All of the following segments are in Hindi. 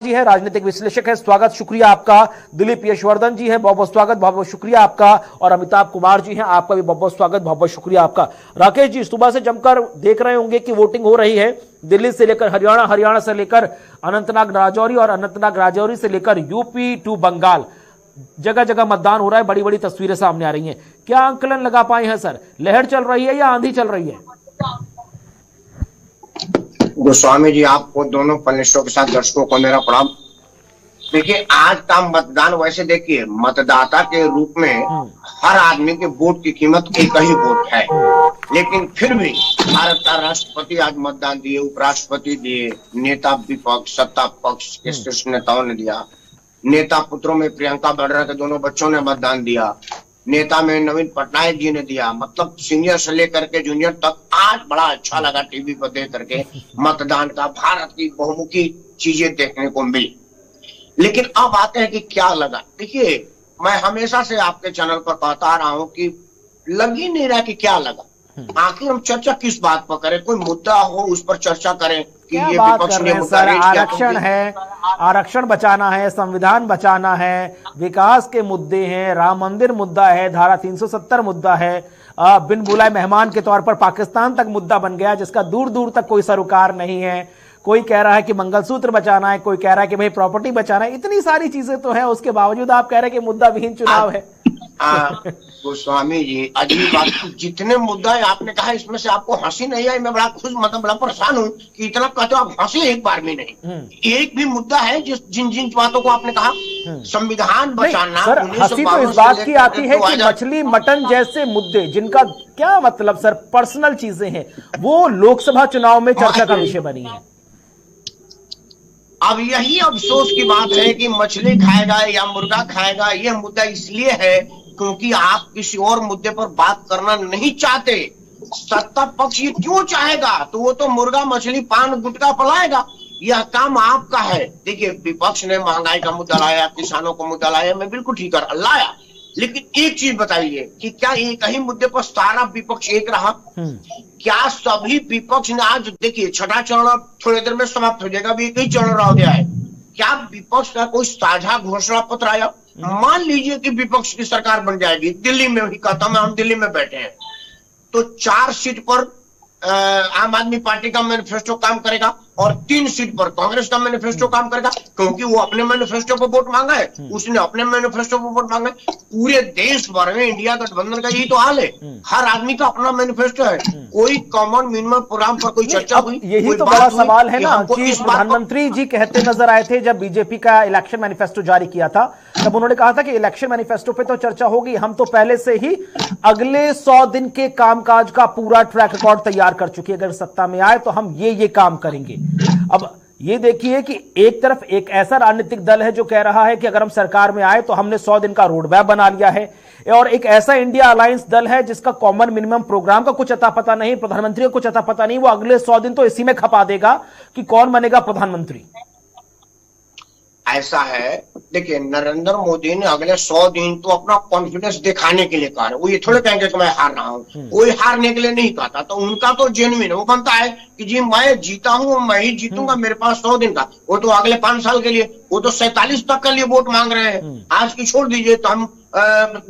जी है, राजनीतिक विश्लेषक है। स्वागत, शुक्रिया आपका। दिलीप यशवर्धन जी है, बहुत बहुत स्वागत, बहुत बहुत शुक्रिया आपका। और अमिताभ कुमार जी हैं, आपका भी बहुत बहुत स्वागत, बहुत बहुत शुक्रिया आपका। राकेश जी, सुबह से जमकर देख रहे होंगे कि वोटिंग हो रही है, दिल्ली से लेकर हरियाणा, हरियाणा से लेकर अनंतनाग राजौरी और अनंतनाग राजौरी से लेकर यूपी टू बंगाल, जगह जगह मतदान हो रहा है। बड़ी बड़ी तस्वीरें सामने आ रही हैं। क्या आंकलन लगा पाए हैं सर, लहर चल रही है या आंधी चल रही है? गोस्वामी जी, आपको दोनों पैनलिस्टों के साथ दर्शकों को मेरा प्रणाम। देखिए, आज का मतदान वैसे देखिए, मतदाता के रूप में हर आदमी के वोट की कीमत एक ही वोट है, लेकिन फिर भी भारत का राष्ट्रपति आज मतदान दिए, उपराष्ट्रपति दिए, नेता विपक्ष, सत्ता पक्ष के शीर्ष नेताओं ने दिया, नेता पुत्रों में प्रियंका वाड्रा के दोनों बच्चों ने मतदान दिया, नेता में नवीन पटनायक जी ने दिया। मतलब सीनियर से लेकर के जूनियर तक आज बड़ा अच्छा लगा टीवी पर देख करके मतदान का, भारत की बहुमुखी चीजें देखने को मिली। लेकिन अब आते हैं कि क्या लगा। देखिए, मैं हमेशा से आपके चैनल पर कहता आ रहा हूं कि लग ही नहीं रहा कि क्या लगा। आखिर हम चर्चा किस बात पर करें, कोई मुद्दा हो उस पर चर्चा करें कि ये विपक्ष ने मुद्दा रेज किया। आरक्षण है, आरक्षण बचाना है, संविधान बचाना है, विकास के मुद्दे हैं, राम मंदिर मुद्दा है, धारा 370 मुद्दा है, बिन बुलाए मेहमान के तौर पर पाकिस्तान तक मुद्दा बन गया जिसका दूर दूर तक कोई सरोकार नहीं है। कोई कह रहा है कि मंगलसूत्र बचाना है, कोई कह रहा है कि भाई प्रॉपर्टी बचाना है। इतनी सारी चीजें तो है, उसके बावजूद आप कह रहे हैं कि मुद्दा विहीन चुनाव है। गोस्वामी जी, अजीब बात, जितने मुद्दा है आपने कहा, इसमें से आपको हंसी नहीं आई? मैं बड़ा खुश, मतलब बड़ा परेशान हूँ कि इतना कहते हो आप, हंसी एक बार भी नहीं। एक भी मुद्दा है जिन जिन बातों को आपने कहा, संविधान बचाना। सर, हंसी तो इस बात की आती है कि मछली मटन जैसे मुद्दे, जिनका क्या मतलब सर पर्सनल चीजें हैं, वो लोकसभा चुनाव में चर्चा का विषय बनी है। अब यही अफसोस की बात है कि मछली खाएगा या मुर्गा खाएगा, यह मुद्दा इसलिए है क्योंकि आप किसी और मुद्दे पर बात करना नहीं चाहते। सत्ता पक्ष ये क्यों चाहेगा? तो वो तो मुर्गा मछली पान गुटखा पलाएगा, यह काम आपका है। देखिए, विपक्ष ने महंगाई का मुद्दा लाया, किसानों को मुद्दा लाया, मैं बिल्कुल ठीक कर लाया, लेकिन एक चीज बताइए कि क्या एक ही मुद्दे पर सारा विपक्ष एक रहा? क्या सभी विपक्ष ने आज, देखिए छठा चरण थोड़ी देर में समाप्त हो जाएगा, अभी एक ही चरण रह गया है, क्या विपक्ष का कोई साझा घोषणा पत्र आया? मान लीजिए कि विपक्ष की सरकार बन जाएगी, दिल्ली में ही कहता मैं, हम दिल्ली में बैठे हैं, तो 4 सीट पर आम आदमी पार्टी का मैनिफेस्टो काम करेगा और 3 सीट पर कांग्रेस का मैनिफेस्टो काम करेगा, क्योंकि वो अपने मैनिफेस्टो पर वोट मांगा है, उसने अपने मैनिफेस्टो पर वोट मांगा है। पूरे देश भर में इंडिया गठबंधन का यही तो हाल है, हर आदमी का अपना मैनिफेस्टो है, कोई कॉमन मिनिमम प्रोग्राम पर कोई चर्चा हुई? यही तो बड़ा सवाल है ना कि प्रधानमंत्री जी कहते नजर आए थे जब बीजेपी का इलेक्शन मैनिफेस्टो जारी किया था, तब उन्होंने कहा था कि इलेक्शन मैनिफेस्टो पे तो चर्चा होगी, हम तो पहले से ही अगले 100 दिन के कामकाज का पूरा ट्रैक रिकॉर्ड तैयार कर चुके, अगर सत्ता में आए तो हम ये काम करेंगे। अब ये देखिए कि एक तरफ एक ऐसा राजनीतिक दल है जो कह रहा है कि अगर हम सरकार में आए तो हमने 100 दिन का रोड मैप बना लिया है, और एक ऐसा इंडिया अलायंस दल है जिसका कॉमन मिनिमम प्रोग्राम का कुछ अता पता नहीं, प्रधानमंत्री का कुछ अता पता नहीं, वो अगले 100 दिन तो इसी में खपा देगा कि कौन बनेगा प्रधानमंत्री। ऐसा है, देखिए नरेंद्र मोदी ने अगले 100 दिन तो अपना कॉन्फिडेंस दिखाने के लिए कहा है, वो ये थोड़े कहेंगे कि मैं हार रहा हूँ, कोई हारने के लिए नहीं कहता, तो उनका तो जेन्युइन वो बनता है कि जी मैं जीता हूँ, मैं ही जीतूंगा, मेरे पास 100 दिन का, वो तो अगले 5 साल के लिए, वो तो 47 तक के लिए वोट मांग रहे हैं, आज की छोड़ दीजिए, तो हम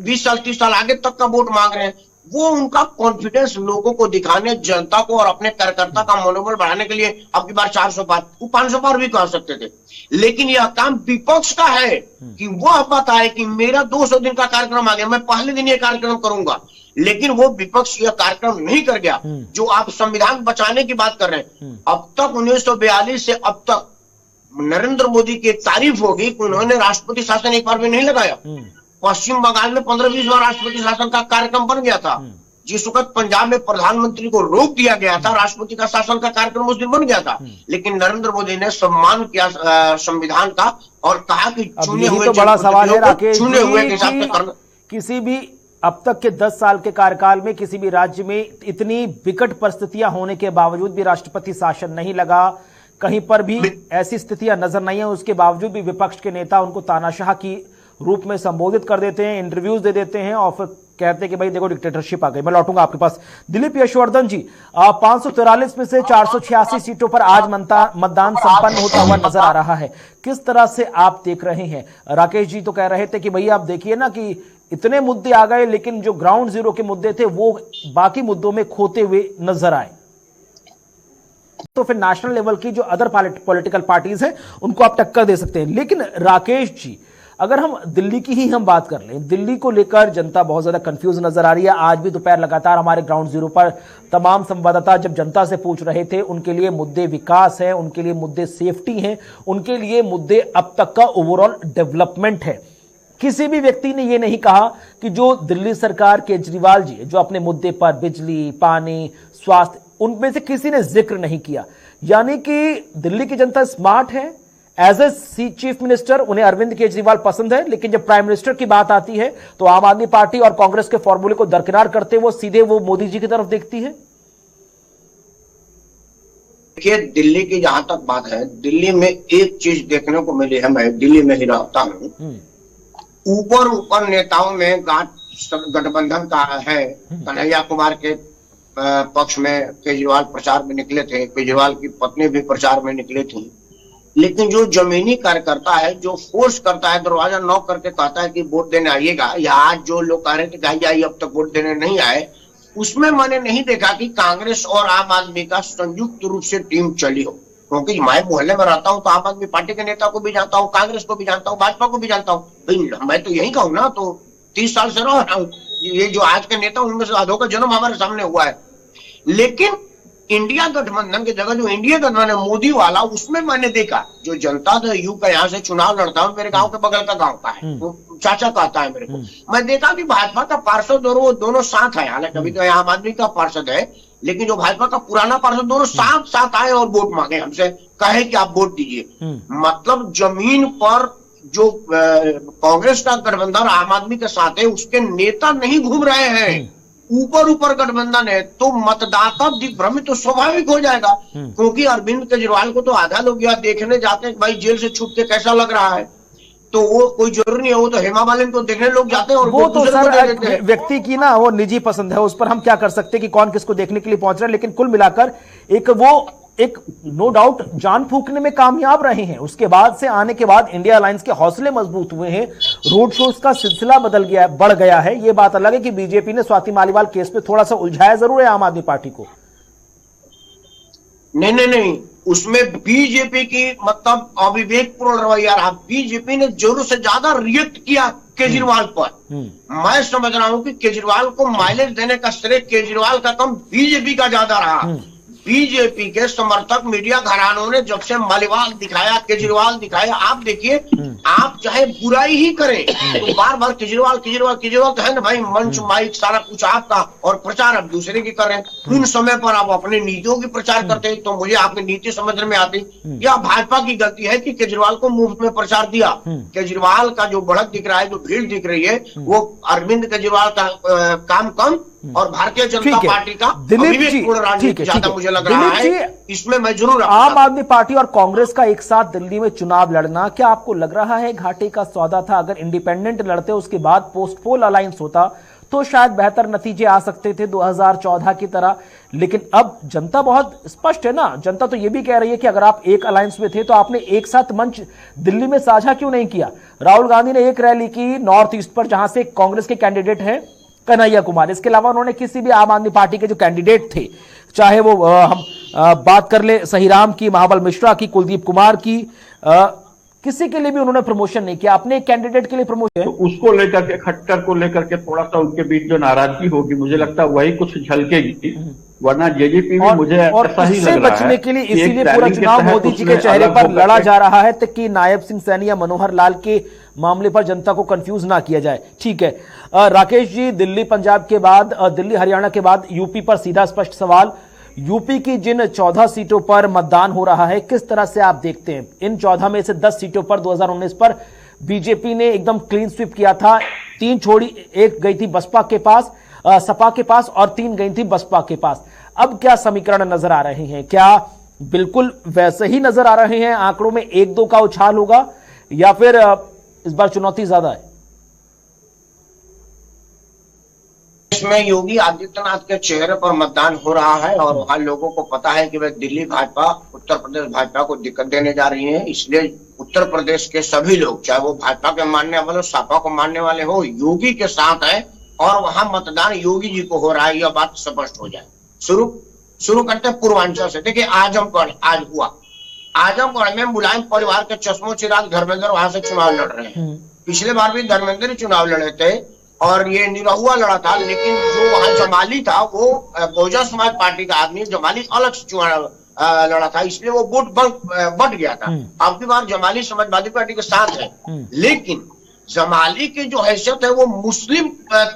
20 साल 30 साल आगे तक का वोट मांग रहे हैं। वो उनका कॉन्फिडेंस लोगों को दिखाने, जनता को और अपने कार्यकर्ता का मनोबल बढ़ाने के लिए अब की बार 400 पार, वो 500 पार भी कह सकते थे, लेकिन यह काम विपक्ष का है कि वह बताए कि मेरा 200 दिन का कार्यक्रम आ गया, मैं पहले दिन ये कार्यक्रम करूंगा, लेकिन वो विपक्ष यह कार्यक्रम नहीं कर गया। जो आप संविधान बचाने की बात कर रहे हैं, अब तक 1942 से अब तक नरेंद्र मोदी की तारीफ होगी कि उन्होंने राष्ट्रपति शासन एक बार भी नहीं लगाया। पश्चिम बंगाल में 15-20 बार राष्ट्रपति शासन का कार्यक्रम बन गया था, जिस वक्त पंजाब में प्रधानमंत्री को रोक दिया गया था, राष्ट्रपति का शासन का कार्यक्रम उस दिन बन गया था, लेकिन नरेंद्र मोदी ने सम्मान किया संविधान का और कहा कि चुने हुए, तो बड़ा सवाल है राकेश, चुने हुए के हिसाब से करना। किसी भी अब तक के 10 साल के कार्यकाल में किसी भी राज्य में इतनी विकट परिस्थितियां होने के बावजूद भी राष्ट्रपति शासन नहीं लगा, कहीं पर भी ऐसी स्थितियां नजर नहीं है, उसके बावजूद भी विपक्ष के नेता उनको तानाशाह की रूप में संबोधित कर देते हैं, इंटरव्यूज दे देते हैं और फिर कहते हैं कि भाई देखो डिक्टेटरशिप आ गई। मैं लौटूंगा आपके पास। दिलीप यशवर्धन जी, 543 में से 486 सीटों पर आज मतदान संपन्न होता हुआ नजर आ रहा है, किस तरह से आप देख रहे हैं? राकेश जी तो कह रहे थे कि भैया आप देखिए ना कि इतने मुद्दे आ गए, लेकिन जो ग्राउंड जीरो के मुद्दे थे वो बाकी मुद्दों में खोते हुए नजर आए। तो फिर नेशनल लेवल की जो अदर पॉलिटिकल पार्टीज हैं उनको आप टक्कर दे सकते हैं। लेकिन राकेश जी, अगर हम दिल्ली की ही हम बात कर लें, दिल्ली को लेकर जनता बहुत ज्यादा कंफ्यूज नजर आ रही है। आज भी दोपहर लगातार हमारे ग्राउंड जीरो पर तमाम संवाददाता जब जनता से पूछ रहे थे, उनके लिए मुद्दे विकास है, उनके लिए मुद्दे सेफ्टी हैं, उनके लिए मुद्दे अब तक का ओवरऑल डेवलपमेंट है। किसी भी व्यक्ति ने यह नहीं कहा कि जो दिल्ली सरकार केजरीवाल जी जो अपने मुद्दे पर बिजली, पानी, स्वास्थ्य, उनमें से किसी ने जिक्र नहीं किया। यानी कि दिल्ली की जनता स्मार्ट है। एज ए चीफ मिनिस्टर उन्हें अरविंद केजरीवाल पसंद है, लेकिन जब प्राइम मिनिस्टर की बात आती है तो आम आदमी पार्टी और कांग्रेस के फॉर्मूले को दरकिनार करते वो सीधे वो मोदी जी की तरफ देखती है। देखिए, दिल्ली की जहां तक बात है, दिल्ली में एक चीज देखने को मिली है, मैं दिल्ली में ही रहता हूं, ऊपर नेताओं में गठबंधन का है। कन्हैया कुमार के पक्ष में केजरीवाल प्रचार में निकले थे, केजरीवाल की पत्नी भी प्रचार में निकली थी, लेकिन जो जमीनी कार्यकर्ता है, जो फोर्स करता है, दरवाजा नॉक करके कहता है कि वोट देने आइएगा, या आज जो लोग कह रहे थे कि आइए अब तक वोट देने नहीं आए, उसमें मैंने नहीं देखा कि कांग्रेस और आम आदमी का संयुक्त रूप से टीम चली हो। क्योंकि मैं मोहल्ले में रहता हूं तो आम आदमी पार्टी के नेता को भी जानता हूं, कांग्रेस को भी जानता हूं, भाजपा को भी जानता हूं। भाई मैं तो यही कहूं ना, तो 30 साल से रह रहा हूं। ये जो आज के नेता उनमें से आधों का जन्म हमारे सामने हुआ है। लेकिन इंडिया गठबंधन की जगह जो इंडिया गठबंधन है मोदी वाला, उसमें मैंने देखा जो जनता था यू का यहाँ से चुनाव लड़ता हूं, मेरे गांव के बगल का गांव का है, वो चाचा कहता है मेरे को, मैं देखा कि भाजपा का पार्षद और वो दोनों साथ है। हालांकि अभी तो आम आदमी का पार्षद है, लेकिन जो भाजपा का पुराना पार्षद, दोनों साथ आए और वोट मांगे हमसे, कहे कि आप वोट दीजिए। मतलब जमीन पर जो कांग्रेस का गठबंधन आम आदमी के साथ है, उसके नेता नहीं घूम रहे हैं, ऊपर गठबंधन है, तो मतदाता दिग्भ्रमित तो स्वाभाविक हो जाएगा। क्योंकि अरविंद केजरीवाल को तो आधा लोग यहाँ देखने जाते हैं कि भाई जेल से छूट के कैसा लग रहा है, तो वो कोई जरूरी नहीं है, वो तो हेमा मालिनी को देखने लोग जाते हैं और वो तो सर व्यक्ति की ना वो निजी पसंद है, उस पर हम क्या कर सकते हैं कि कौन किसको देखने के लिए पहुंच रहा है। लेकिन कुल मिलाकर एक नो डाउट जान फूकने में कामयाब रहे हैं। उसके बाद से आने के बाद इंडिया अलायंस के हौसले मजबूत हुए हैं, रोड शोज का सिलसिला बढ़ गया है। यह बात अलग है कि बीजेपी ने स्वाति मालीवाल केस में थोड़ा सा उलझाया जरूर है आम आदमी पार्टी को। नहीं, उसमें बीजेपी की मतलब अविवेकपूर्ण रवैया रहा। बीजेपी ने जरूर से ज्यादा रिएक्ट किया केजरीवाल पर। मैं समझ रहा हूं कि केजरीवाल को माइलेज देने का श्रेय केजरीवाल का कम बीजेपी का ज्यादा रहा। बीजेपी के समर्थक मीडिया घरानों ने जब से मालीवाल दिखाया, केजरीवाल दिखाया, आप देखिए, आप चाहे बुराई ही करें तो बार बार केजरीवाल तो है ना भाई, मंच माइक सारा कुछ आपका, और प्रचार आप दूसरे की कर रहे हैं। उन समय पर आप अपने नीतियों की प्रचार करते हैं, तो मुझे आपकी नीति समझ में आती। या भाजपा की गलती है कि केजरीवाल को मुफ्त में प्रचार दिया। केजरीवाल का जो बढ़त दिख रहा है, जो भीड़ दिख रही है, वो अरविंद केजरीवाल का काम कम और भारतीय जनता पार्टी का विवेकपूर्ण राजनीति ज्यादा मुझे लग रहा है। इसमें मैं जरूर आम आदमी पार्टी और कांग्रेस का एक साथ दिल्ली में चुनाव लड़ना, क्या आपको लग रहा है घाटे का सौदा था? अगर इंडिपेंडेंट लड़ते उसके बाद पोस्ट पोल अलायंस होता तो शायद बेहतर नतीजे आ सकते थे 2014 की तरह। लेकिन अब जनता बहुत स्पष्ट है ना, जनता तो यह भी कह रही है कि अगर आप एक अलायंस में थे तो आपने एक साथ मंच दिल्ली में साझा क्यों नहीं किया? राहुल गांधी ने एक रैली की नॉर्थ ईस्ट पर, जहां से कांग्रेस के कैंडिडेट हैं कन्हैया कुमार, इसके अलावा उन्होंने किसी भी आम आदमी पार्टी के जो कैंडिडेट थे, चाहे वो हम बात कर ले सहीराम की, महाबल मिश्रा की, कुलदीप कुमार की, किसी के लिए भी उन्होंने प्रमोशन नहीं किया। अपने कैंडिडेट के लिए प्रमोशन, तो उसको लेकर के, खट्टर को लेकर के थोड़ा सा उनके बीच जो नाराजगी होगी, मुझे लगता है वही कुछ झलकेगी, वरना जेजेपी भी मुझे ऐसा ही लग रहा है। बचने के लिए इसीलिए पूरा चुनाव मोदी जी के चेहरे पर लड़ा जा रहा है कि नायब सिंह सैनी या मनोहर लाल के मामले पर जनता को कंफ्यूज ना किया जाए। ठीक है राकेश जी, दिल्ली पंजाब के बाद, दिल्ली हरियाणा के बाद यूपी पर सीधा स्पष्ट सवाल, यूपी की जिन 14 सीटों पर मतदान हो रहा है, किस तरह से आप देखते हैं? इन 14 में से 10 सीटों पर 2019 पर बीजेपी ने एकदम क्लीन स्वीप किया था, 3 छोड़ी, 1 गई थी बसपा के पास, सपा के पास, और 3 गई थी बसपा के पास। अब क्या समीकरण नजर आ रहे हैं? क्या बिल्कुल वैसे ही नजर आ रहे हैं? आंकड़ों में 1-2 का उछाल होगा या फिर इस बार चुनौती ज्यादा है? प्रदेश में योगी आदित्यनाथ के चेहरे पर मतदान हो रहा है और वहां लोगों को पता है कि वह दिल्ली भाजपा उत्तर प्रदेश भाजपा को दिक्कत देने जा रही है। इसलिए उत्तर प्रदेश के सभी लोग, चाहे वो भाजपा के मानने वाले, सपा को मानने वाले हो, योगी के साथ है और वहां मतदान योगी जी को हो रहा है, यह बात स्पष्ट हो जाए। शुरू करते हैं पूर्वांचल से। देखिए आजमगढ़ आज हुआ, आजमगढ़ में मुलायम परिवार के चश्मो चिराग धर्मेंद्र वहां से चुनाव लड़ रहे हैं। पिछले बार भी धर्मेंद्र ही चुनाव लड़े थे और ये निरहुआ लड़ा था, लेकिन जो वहां जमाली था वो बहुजन समाज पार्टी का आदमी, जमाली अलग से चुनाव लड़ा था, इसलिए वो वोट बढ़ गया था। अब की बार जमाली समाजवादी पार्टी के साथ है, लेकिन जमाली की जो हैसियत है वो मुस्लिम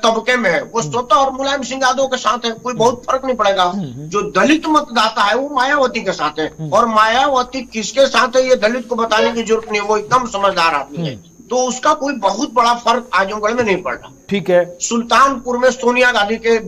तबके में है, वो स्वतः और मुलायम सिंह यादव के साथ है, कोई बहुत फर्क नहीं पड़ेगा। जो दलित मतदाता है वो मायावती के साथ है, और मायावती किसके साथ है ये दलित को बताने की जरूरत नहीं, वो एकदम समझदार आदमी है, तो उसका कोई बहुत बड़ा फर्क आजमगढ़ में नहीं पड़ रहा। ठीक है। सुल्तानपुर में सोनिया गांधी के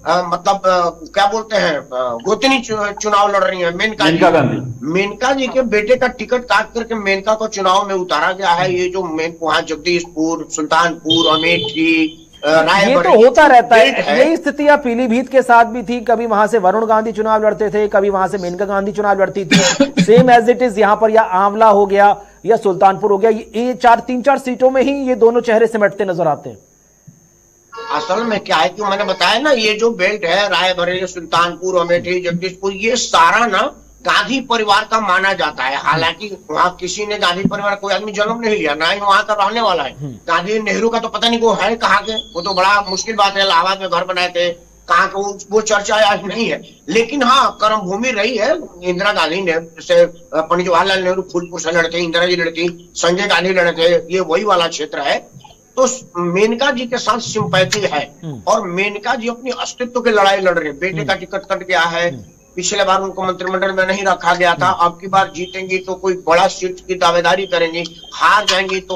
मतलब क्या बोलते हैं, गोतनी चुनाव लड़ रही है, मेनका गांधी। मेनका जी के बेटे का टिकट काट करके मेनका को चुनाव में उतारा गया है। ये जो वहां जगदीशपुर, सुल्तानपुर, अमेठी, ये तो होता रहता है। यही स्थितियां पीलीभीत के साथ भी थी, कभी वहां से वरुण गांधी चुनाव लड़ते थे, कभी वहां से मेनका गांधी चुनाव लड़ती थी। सेम एज इट इज यहाँ पर या आंवला हो गया या सुल्तानपुर हो गया, ये तीन चार सीटों में ही ये दोनों चेहरे सिमटते नजर आते हैं। असल में क्या है कि मैंने बताया ना, ये जो बेल्ट है रायबरेली, सुल्तानपुर, अमेठी, जगदीशपुर, ये सारा ना गांधी परिवार का माना जाता है। हालांकि वहाँ किसी ने गांधी परिवार कोई आदमी जन्म नहीं लिया, ना ही वहाँ का रहने वाला है। गांधी नेहरू का तो पता नहीं वो है कहाँ के, वो तो बड़ा मुश्किल बात है। इलाहाबाद में घर बनाए थे, कहाँ के वो चर्चा आज नहीं है। लेकिन हाँ, कर्म भूमि रही है। इंदिरा गांधी ने जैसे पंडित जवाहरलाल नेहरू फूलपुर से लड़ते, इंदिरा जी लड़ती, संजय गांधी लड़े थे, ये वही वाला क्षेत्र है। तो मेनका जी के साथ सिंपैथी है और मेनका जी अपनी अस्तित्व की लड़ाई लड़ रहे हैं। बेटे का टिकट कट गया है, पिछले बार उनको मंत्रिमंडल में नहीं रखा गया था, अब की बार जीतेंगी तो कोई बड़ा सीट की दावेदारी करेंगी, हार जाएंगी तो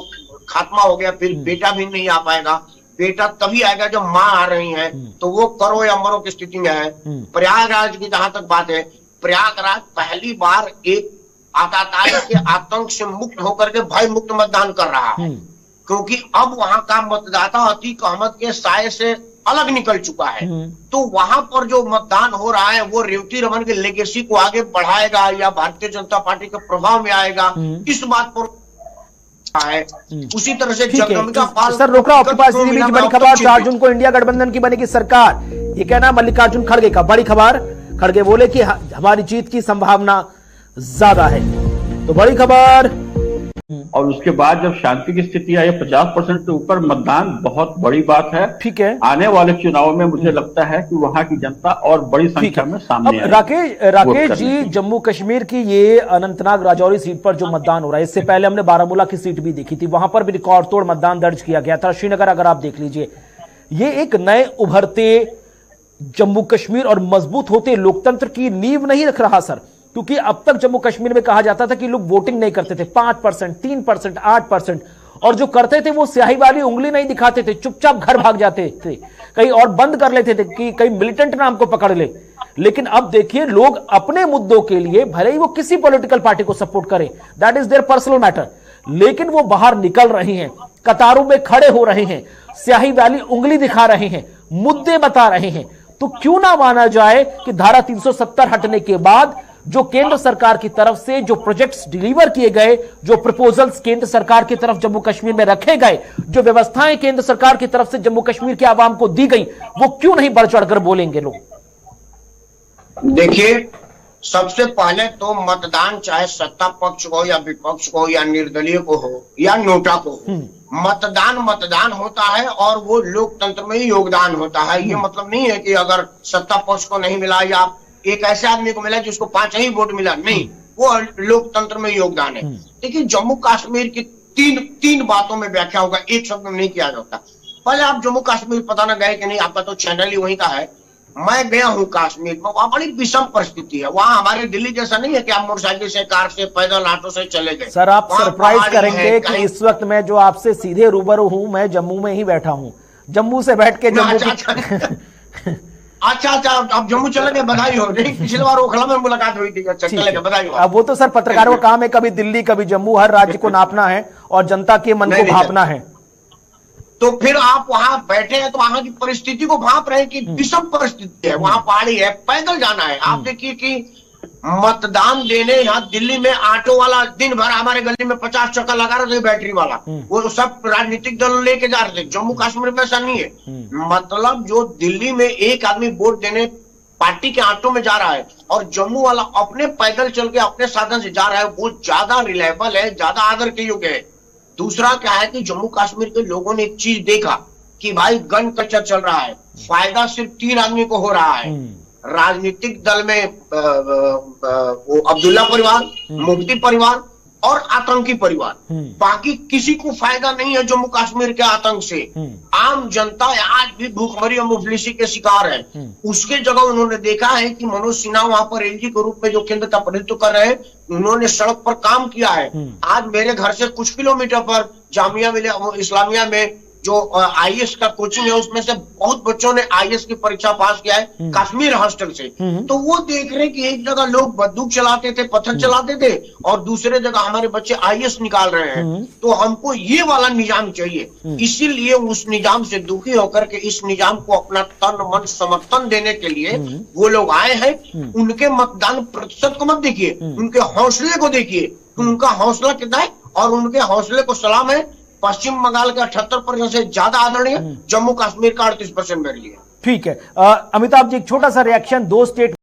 खात्मा हो गया, फिर बेटा भी नहीं आ पाएगा। बेटा तभी आएगा जब माँ आ रही है, तो वो करो या मरो की स्थिति में है। प्रयागराज की जहां तक बात है, प्रयागराज पहली बार एक आतंकवाद के आतंक से मुक्त होकर के भय मुक्त मतदान कर रहा है, क्योंकि अब वहां का मतदाता अतीक अहमद के साये से अलग निकल चुका है। तो वहां पर जो मतदान हो रहा है वो रेवती रमन के लेगेसी को आगे बढ़ाएगा या भारतीय जनता पार्टी के प्रभाव में आएगा, इस बात पर है। उसी तरह से जगदम्बिका पाल सर रोक रहा हूं, आपके पास इसी बीच बड़ी खबर, 4 जून को इंडिया गठबंधन की बनेगी सरकार, ये कहना मल्लिकार्जुन खड़गे का। बड़ी खबर, खड़गे बोले कि हमारी जीत की संभावना ज्यादा है, तो बड़ी खबर। और उसके बाद जब शांति की स्थिति आई 50% से ऊपर मतदान, बहुत बड़ी बात है। ठीक है, आने वाले चुनाव में मुझे लगता है कि वहां की जनता और बड़ी संख्या में सामने आएगी। राकेश जी, जम्मू कश्मीर की ये अनंतनाग राजौरी सीट पर जो मतदान हो रहा है, इससे पहले हमने बारामूला की सीट भी देखी थी, वहां पर भी रिकॉर्ड तोड़ मतदान दर्ज किया गया था। श्रीनगर अगर आप देख लीजिए, ये एक नए उभरते जम्मू कश्मीर और मजबूत होते लोकतंत्र की नींव नहीं रख रहा सर, क्योंकि अब तक जम्मू कश्मीर में कहा जाता था कि लोग वोटिंग नहीं करते थे, 5%, 3%, 8%, और जो करते थे वो स्याही वाली उंगली नहीं दिखाते थे, चुपचाप घर भाग जाते थे, कहीं और बंद कर लेते थे कि कहीं मिलिटेंट नाम को पकड़ ले। लेकिन अब देखिए, लोग अपने मुद्दों के लिए भले ही वो किसी पॉलिटिकल पार्टी को सपोर्ट करें, that is their personal matter, लेकिन वो बाहर निकल रहे हैं, कतारों में खड़े हो रहे हैं, स्याही वाली उंगली दिखा रहे हैं, मुद्दे बता रहे हैं। तो क्यों ना माना जाए कि धारा 370 हटने के बाद जो केंद्र सरकार की तरफ से जो प्रोजेक्ट्स डिलीवर किए गए, जो प्रपोजल्स केंद्र सरकार की तरफ जम्मू कश्मीर में रखे गए, जो व्यवस्थाएं केंद्र सरकार की तरफ से जम्मू कश्मीर के आवाम को दी गई, वो क्यों नहीं बढ़ चढ़कर बोलेंगे लोग? देखिए, सबसे पहले तो मतदान चाहे सत्ता पक्ष को या विपक्ष को या निर्दलीय को हो या नोटा को हो, मतदान होता है और वो लोकतंत्र में ही योगदान होता है। ये मतलब नहीं है कि अगर सत्ता पक्ष को नहीं मिला या एक ऐसे आदमी को मिला जिसको 5 ही वोट मिला, नहीं, वो लोकतंत्र में योगदान है। देखिए, जम्मू कश्मीर की तीन बातों में व्याख्या होगा, एक शब्द में नहीं किया जाता। पहले आप जम्मू कश्मीर पता ना गए कि नहीं, आपका तो चैनल ही वहीं का है। मैं गया हूँ कश्मीर में, वहां बड़ी विषम परिस्थिति है। वहां हमारे दिल्ली जैसा नहीं है कि आप मोटरसाइकिल से, कार से, पैदल, ऑटो से चले गए। सर, आप सरप्राइज करेंगे कि इस वक्त मैं जो आपसे सीधे रूबरू हूं, मैं जम्मू में ही बैठा हूं, जम्मू से बैठ के जम्मू अच्छा, अब जम्मू चले गए, बधाई हो। नहीं, पिछली बार ओखला में मुलाकात हुई थी। अच्छा, चले गए, बधाई हो। अब वो तो सर पत्रकारों का काम है, कभी दिल्ली कभी जम्मू, हर राज्य को नापना है और जनता के मन को भापना है। तो फिर आप वहां बैठे हैं तो वहां की परिस्थिति को भांप रहे हैं कि विषम परिस्थिति है, वहां पहाड़ी है, पैदल जाना है। आप देखिए कि मतदान देने यहाँ दिल्ली में ऑटो वाला दिन भर हमारे गली में 50 चक्का लगा रहे थे बैटरी वाला, वो सब राजनीतिक दल लेके जा रहे थे। जम्मू कश्मीर में ऐसा नहीं है। मतलब जो दिल्ली में एक आदमी वोट देने पार्टी के ऑटो में जा रहा है और जम्मू वाला अपने पैदल चल के अपने साधन से जा रहा है, वो ज्यादा रिलायबल है, ज्यादा आदर के योग्य है। दूसरा क्या है कि जम्मू कश्मीर के लोगों ने एक चीज देखा कि भाई गन कल्चर चल रहा है, फायदा सिर्फ 3 आदमी को हो रहा है, राजनीतिक दल में वो अब्दुल्ला परिवार, मुफ्ती परिवार और आतंकी परिवार, बाकी किसी को फायदा नहीं है जम्मू कश्मीर के आतंक से। आम जनता आज भी भूखमरी और मुफलिसी के शिकार है। उसके जगह उन्होंने देखा है कि मनोज सिन्हा वहां पर एलजी के रूप में जो केंद्र का प्रतिनिधित्व कर रहे हैं, उन्होंने सड़क पर काम किया है। आज मेरे घर से कुछ किलोमीटर पर जामिया इस्लामिया में जो आईएएस का कोचिंग है, उसमें से बहुत बच्चों ने आईएएस की परीक्षा पास किया है कश्मीर हॉस्टल से। तो वो देख रहे कि एक जगह लोग बंदूक चलाते थे, पत्थर चलाते थे, और दूसरे जगह हमारे बच्चे आईएएस निकाल रहे हैं। तो हमको ये वाला निजाम चाहिए। इसीलिए उस निजाम से दुखी होकर के इस निजाम को अपना तन मन समर्थन देने के लिए वो लोग आए हैं। उनके मतदान प्रतिशत को मत देखिए, उनके हौसले को देखिए, उनका हौसला कितना है, और उनके हौसले को सलाम है। पश्चिम बंगाल का 78% से ज्यादा आदरणीय, जम्मू कश्मीर का 38% मेरे लिए। ठीक है। अमिताभ जी, एक छोटा सा रिएक्शन, 2 स्टेट